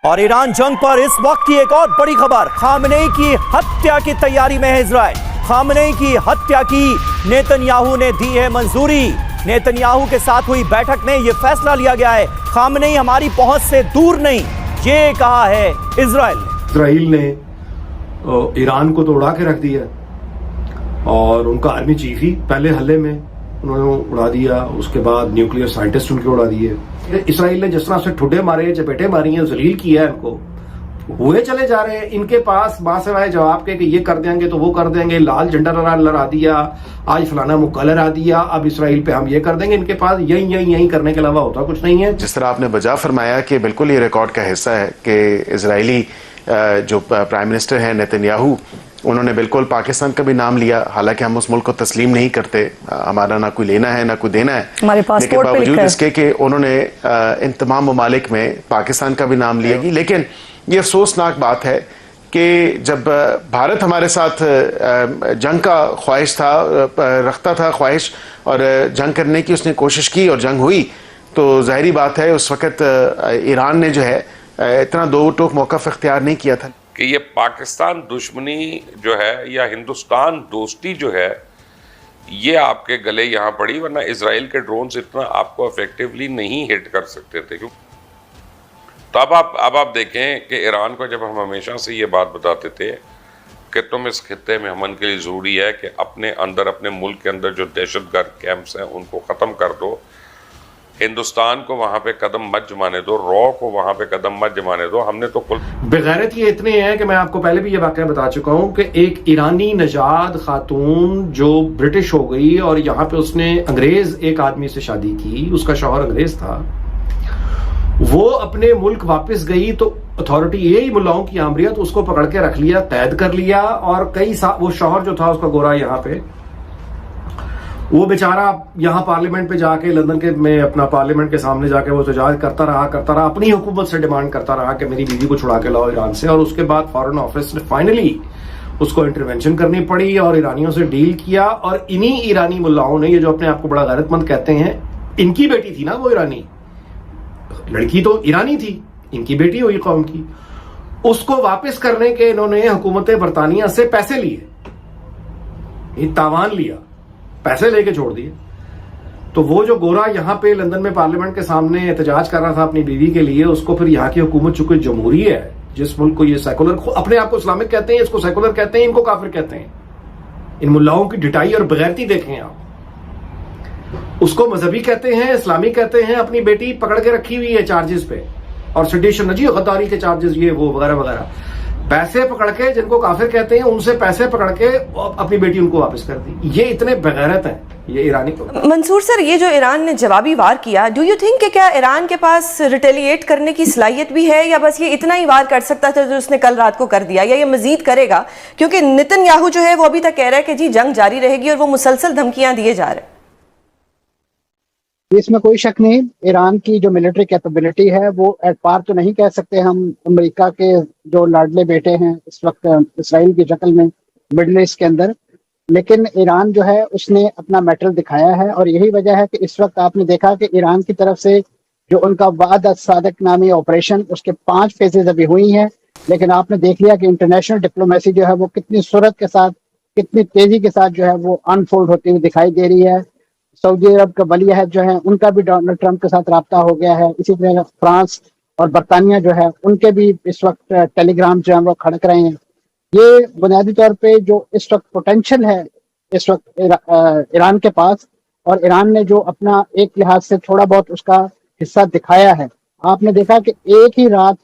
और ईरान जंग पर इस वक्त की एक और बड़ी खबर, खामनेई की हत्या की तैयारी में है इजराइल। खामनेई की हत्या की नेतन्याहू ने दी है मंजूरी। नेतन्याहू के साथ हुई बैठक में यह फैसला लिया गया है, खामनेई हमारी पहुंच से दूर नहीं, ये कहा है इजराइल ने ईरान को तो उड़ा के रख दिया और उनका आर्मी चीफ ही पहले हल्ले में उन्होंने उड़ा दिया, उसके बाद न्यूक्लियर साइंटिस्ट उनके उड़ा दिए। इसराइल ने जिस तरह से ठुड्डे मारे, चपेटे मारी हैं, जलील किया है इनको, हुए चले जा रहे हैं। इनके पास बासिवाय जवाब के कि ये कर देंगे तो वो कर देंगे, लाल झंडा लहरा दिया, आज फलाना मुक्का लहरा दिया, अब इसराइल पे हम ये कर देंगे। इनके पास यही करने के अलावा होता कुछ नहीं है। जिस तरह आपने बजा फरमाया कि बिल्कुल ये रिकॉर्ड का हिस्सा है कि इजरायली जो प्राइम मिनिस्टर हैं नेतन्याहू, उन्होंने बिल्कुल पाकिस्तान का भी नाम लिया, हालांकि हम उस मुल्क को तस्लीम नहीं करते, हमारा ना कोई लेना है ना कोई देना है, लेकिन बावजूद इसके कि उन्होंने इन तमाम ममालिक में पाकिस्तान का भी नाम लिया। लेकिन ये अफसोसनाक बात है कि जब भारत हमारे साथ जंग का ख्वाहिश था, रखता था ख्वाहिश, और जंग करने की उसने कोशिश की और जंग हुई, तो जाहिर बात है उस वक़्त ईरान ने जो है इतना दो टोक मौक़िफ़ इख्तियार नहीं किया था कि ये पाकिस्तान दुश्मनी जो है या हिंदुस्तान दोस्ती जो है ये आपके गले यहाँ पड़ी, वरना इजराइल के ड्रोन्स इतना आपको इफेक्टिवली नहीं हिट कर सकते थे। तो अब आप देखें कि ईरान को जब हम हमेशा से ये बात बताते थे कि तुम इस खित्ते में अमन के लिए ज़रूरी है कि अपने अंदर, अपने मुल्क के अंदर जो दहशतगर्द कैंप्स हैं उनको ख़त्म कर दो, हिंदुस्तान को वहां पे कदम मत जमाने दो, रॉ को वहां पे कदम मत जमाने दो। हमने तो कुल बेगैरत ये इतने हैं कि मैं आपको पहले भी ये वाकया बता चुका हूं कि एक ईरानी नजाद खातून जो ब्रिटिश हो गई और यहाँ पे उसने अंग्रेज एक आदमी से शादी की, उसका शौहर अंग्रेज था, वो अपने मुल्क वापस गई तो अथॉरिटी यही मुल्लाओं की आमरियत उसको पकड़ के रख लिया, कैद कर लिया, और कई वो शौहर जो था उसका गोरा यहाँ पे, वो बेचारा यहाँ पार्लियामेंट पे जाके लंदन के में अपना पार्लियामेंट के सामने जाके वो एहतजाज करता रहा, अपनी हुकूमत से डिमांड करता रहा कि मेरी बीवी को छुड़ा के लाओ ईरान से। और उसके बाद फॉरेन ऑफिस ने फाइनली उसको इंटरवेंशन करनी पड़ी और ईरानियों से डील किया। और इन्हीं ईरानी मुल्लाओं ने, ये जो अपने आप को बड़ा गैरतमंद कहते हैं, इनकी बेटी थी ना वो ईरानी लड़की, तो ईरानी थी, इनकी बेटी हुई कौम की, उसको वापस करने के इन्होंने हुकूमत बरतानिया से पैसे लिए, तावान लिया, पैसे लेके छोड़ दिए। तो वो जो गोरा यहाँ पे लंदन में पार्लियामेंट के सामने एहतजाज कर रहा था अपनी बीवी के लिए, उसको फिर यहाँ की हुकूमत, चूंकि जमहूरी है, जिस मुल्क को ये सेकुलर, अपने आप को इस्लामिक कहते हैं, इसको सेकुलर कहते हैं, इनको काफिर कहते हैं। इन मुल्लाओं की ढिठाई और बगैरती देखें आप, उसको मजहबी कहते हैं, इस्लामी कहते हैं, अपनी बेटी पकड़ के रखी हुई है चार्जेस पे, और सेडिशन, जी गद्दारी के चार्जेस, ये वो वगैरह वगैरह, पैसे पकड़ के, जिनको काफिर कहते हैं, उनसे पैसे पकड़ के अपनी बेटी उनको वापस कर दी। ये इतने बेगैरत हैं ये ईरानी को। मंसूर सर, ये जो ईरान ने जवाबी वार किया, डू यू थिंक कि क्या ईरान के पास रिटेलिएट करने की सलाहियत भी है, या बस ये इतना ही वार कर सकता था जो उसने कल रात को कर दिया, या ये मजीद करेगा? क्योंकि नेतन्याहू जो है वो अभी तक कह रहा है कि जी जंग जारी रहेगी और वो मुसलसल धमकियां दिए जा रहे हैं। इसमें कोई शक नहीं, ईरान की जो मिलिट्री कैपेबिलिटी है वो एट पार तो नहीं कह सकते हम अमेरिका के जो लाडले बेटे हैं इस वक्त इसराइल की शक्ल में मिडल ईस्ट के अंदर, लेकिन ईरान जो है उसने अपना मेटल दिखाया है। और यही वजह है कि इस वक्त आपने देखा कि ईरान की तरफ से जो उनका वाद सादिक नामी ऑपरेशन, उसके 5 फेजेज अभी हुई हैं, लेकिन आपने देख लिया कि इंटरनेशनल डिप्लोमेसी जो है वो कितनी सूरत के साथ, कितनी तेजी के साथ जो है वो अनफोल्ड होती हुई दिखाई दे रही है। सऊदी अरब का वली अहद जो है उनका भी डोनाल्ड ट्रंप के साथ राब्ता हो गया है। इसी तरह फ्रांस और बरतानिया जो है उनके भी इस वक्त टेलीग्राम जो है वो खड़क रहे हैं। ये बुनियादी तौर पे जो इस वक्त पोटेंशियल है इस वक्त ईरान के पास, और ईरान ने जो अपना एक लिहाज से थोड़ा बहुत उसका हिस्सा दिखाया है। आपने देखा कि एक ही रात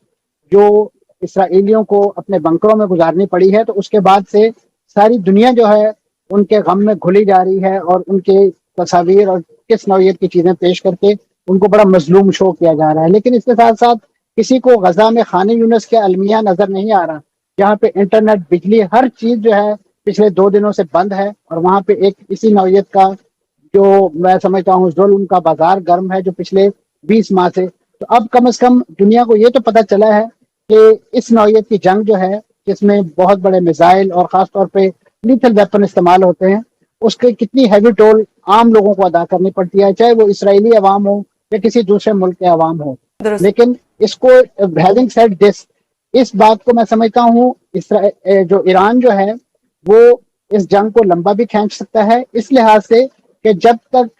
जो इसराइलियों को अपने बंकरों में गुजारनी पड़ी है, तो उसके बाद से सारी दुनिया जो है उनके गम में घुली जा रही है और उनके तस्वीर और किस नौयत की चीजें पेश करके उनको बड़ा मजलूम शो किया जा रहा है। लेकिन इसके साथ साथ किसी को गजा में खाने यूनुस के अलमिया नजर नहीं आ रहा, जहाँ पे इंटरनेट, बिजली, हर चीज जो है पिछले 2 दिनों से बंद है, और वहाँ पे एक इसी नौयत का जो मैं समझता हूँ जुल्म का बाजार गर्म है जो पिछले 20 माह से। तो अब कम से कम दुनिया को ये तो पता चला है कि इस नौयत की जंग जो है, जिसमें बहुत बड़े मिसाइल और खासतौर पे लीथल वेपन इस्तेमाल होते हैं, उसके कितनी हैवी टोल आम लोगों को अदा करनी पड़ती है, चाहे वो इसराइली अवाम हो या किसी दूसरे मुल्क के अवाम हो। लेकिन इसको हैविंग सेड दिस, इस बात को मैं समझता हूँ जो ईरान जो है वो इस जंग को लंबा भी खींच सकता है, इस लिहाज से कि जब तक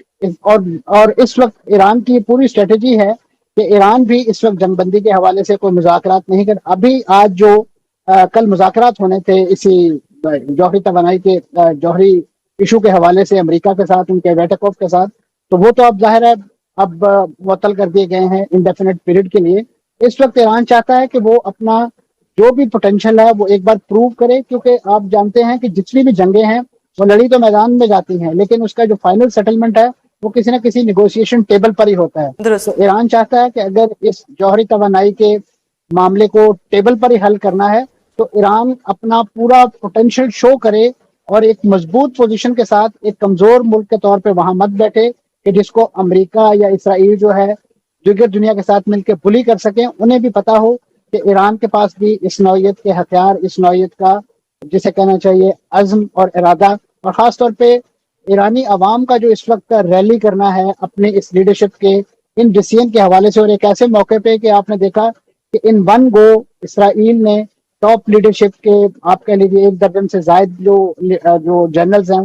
और इस वक्त ईरान की पूरी स्ट्रेटेजी है कि ईरान भी इस वक्त जंगबंदी के हवाले से कोई मुज़ाकरात नहीं कर। अभी आज जो कल मुज़ाकरात होने थे इसी जौहरी तवानाई के जौहरी इशू के हवाले से अमेरिका के साथ, उनके वेटकोव के साथ, तो वो तो अब जाहिर है अब मुअत्तल कर दिए गए हैं इंडेफिनिट पीरियड के लिए। इस वक्त ईरान चाहता है कि वो अपना जो भी पोटेंशियल है वो एक बार प्रूव करे, क्योंकि आप जानते हैं कि जितनी भी जंगें हैं वो लड़ी तो मैदान में जाती हैं, लेकिन उसका जो फाइनल सेटलमेंट है वो किसी न किसी निगोशिएशन टेबल पर ही होता है। दुरुस्त। तो ईरान चाहता है कि अगर इस जौहरी तवानाई के मामले को टेबल पर ही हल करना है तो ईरान अपना पूरा पोटेंशियल शो करे और एक मजबूत पोजीशन के साथ एक कमजोर मुल्क के तौर पे वहां मत बैठे कि जिसको अमेरिका या इसराइल जो है दिगर दुनिया के साथ मिलकर बुली कर सके। उन्हें भी पता हो कि ईरान के पास भी इस नौयत के हथियार, इस नौयत का जिसे कहना चाहिए अज़्म और इरादा, और ख़ास तौर पे ईरानी अवाम का जो इस वक्त रैली करना है अपने इस लीडरशिप के इन डिसीजन के हवाले से, और एक ऐसे मौके पे कि आपने देखा कि इन वन गो इसराइल ने टॉप लीडरशिप के आप कह लीजिए 1 दर्जन से ज्यादा जो जनरल्स हैं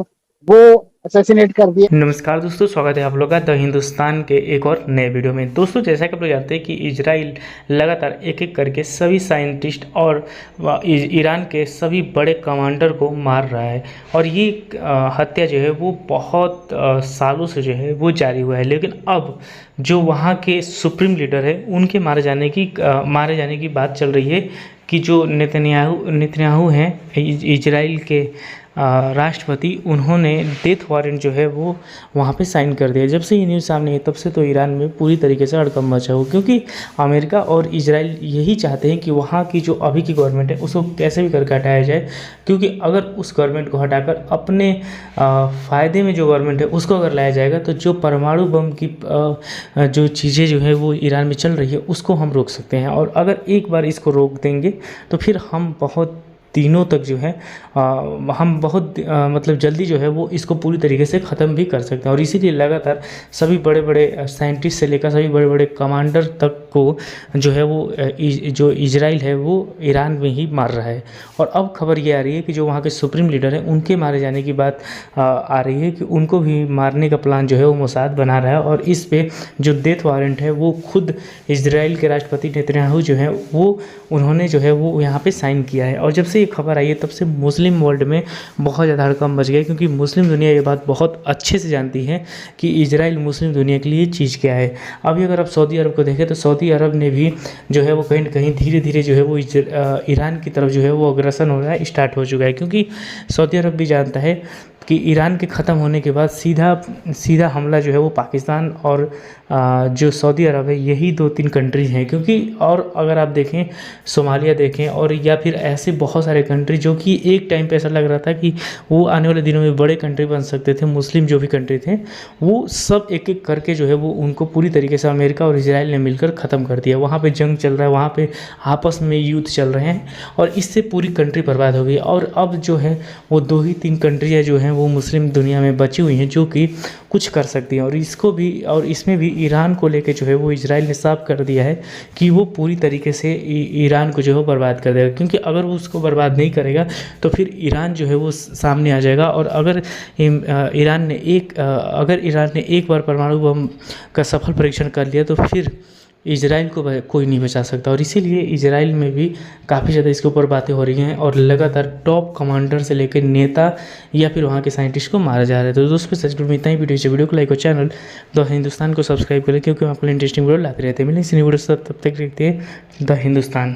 वो असैसिनेट कर दिए। नमस्कार दोस्तों, स्वागत है आप लोग का द हिंदुस्तान के एक और नए वीडियो में। दोस्तों, जैसा कि आप लोग जानते हैं कि इजराइल लगातार एक एक करके सभी साइंटिस्ट और ईरान के सभी बड़े कमांडर को मार रहा है, और ये हत्या जो है वो बहुत सालों से जो है वो जारी हुआ है। लेकिन अब जो वहाँ के सुप्रीम लीडर है उनके मारे जाने की बात चल रही है कि जो नेतन्याहू हैं इजराइल के राष्ट्रपति, उन्होंने डेथ वारंट जो है वो वहाँ पे साइन कर दिया। जब से ये न्यूज़ सामने आई तब से तो ईरान में पूरी तरीके से हड़कंप मचा हो, क्योंकि अमेरिका और इजराइल यही चाहते हैं कि वहाँ की जो अभी की गवर्नमेंट है उसको कैसे भी करके हटाया जाए, क्योंकि अगर उस गवर्नमेंट को हटाकर अपने फ़ायदे में जो गवर्नमेंट है उसको अगर लाया जाएगा तो जो परमाणु बम की जो चीज़ें जो है वो ईरान में चल रही है उसको हम रोक सकते हैं। और अगर एक बार इसको रोक देंगे तो फिर हम बहुत दिनों तक जो है हम बहुत मतलब जल्दी जो है वो इसको पूरी तरीके से ख़त्म भी कर सकते हैं। और इसीलिए लगातार सभी बड़े बड़े साइंटिस्ट से लेकर सभी बड़े बड़े कमांडर तक को जो है वो जो इजराइल है वो ईरान में ही मार रहा है। और अब खबर ये आ रही है कि जो वहाँ के सुप्रीम लीडर हैं उनके मारे जाने की बात आ रही है कि उनको भी मारने का प्लान जो है वो मोसाद बना रहा है। और इस पे जो डेथ वारंट है वो खुद इजराइल के राष्ट्रपति नेतन्याहू जो है वो उन्होंने जो है वो यहाँ पे साइन किया है। और जब से ये खबर आई है तब से मुस्लिम वर्ल्ड में बहुत ज़्यादा हड़कंप मच गया, क्योंकि मुस्लिम दुनिया ये बात बहुत अच्छे से जानती है कि इजराइल मुस्लिम दुनिया के लिए चीज़ क्या है। अभी अगर आप सऊदी अरब को देखें तो सऊदी अरब ने भी जो है वो कहीं न कहीं धीरे धीरे जो है वो ईरान की तरफ जो है वो अग्रसर होना स्टार्ट हो चुका है, क्योंकि सऊदी अरब भी जानता है कि ईरान के ख़त्म होने के बाद सीधा हमला जो है वो पाकिस्तान और जो सऊदी अरब है यही 2-3 कंट्रीज हैं। क्योंकि और अगर आप देखें सोमालिया देखें और या फिर ऐसे बहुत सारे कंट्री जो कि एक टाइम पे ऐसा लग रहा था कि वो आने वाले दिनों में बड़े कंट्री बन सकते थे, मुस्लिम जो भी कंट्री थे वो सब एक एक करके जो है वो उनको पूरी तरीके से अमेरिका और इजराइल ने मिलकर ख़त्म कर दिया। वहाँ पर जंग चल रहा है, वहाँ पर आपस में युद्ध चल रहे हैं और इससे पूरी कंट्री बर्बाद हो गई। और अब जो है वो 2 ही 3 कंट्रियाँ जो हैं वो मुस्लिम दुनिया में बची हुई हैं जो कि कुछ कर सकती हैं। और इसको भी और इसमें भी ईरान को लेके जो है वो इजराइल ने साफ कर दिया है कि वो पूरी तरीके से ईरान को जो है बर्बाद कर देगा, क्योंकि अगर वो उसको बर्बाद नहीं करेगा तो फिर ईरान जो है वो सामने आ जाएगा। और अगर ईरान ने एक बार परमाणु बम का सफल परीक्षण कर लिया तो फिर इजराइल को कोई नहीं बचा सकता। और इसीलिए इजराइल में भी काफ़ी ज़्यादा इसके ऊपर बातें हो रही हैं और लगातार टॉप कमांडर से लेकर नेता या फिर वहाँ के साइंटिस्ट को मारा जा रहा है। तो दोस्तों सच में इतना ही वीडियो को लाइक और चैनल द हिंदुस्तान को सब्सक्राइब करें, क्योंकि हम अपने इंटरेस्टिंग वीडियो लाते रहते हैं। मिलेंगे इस वीडियो से, तब तक देखते हैं द हिंदुस्तान।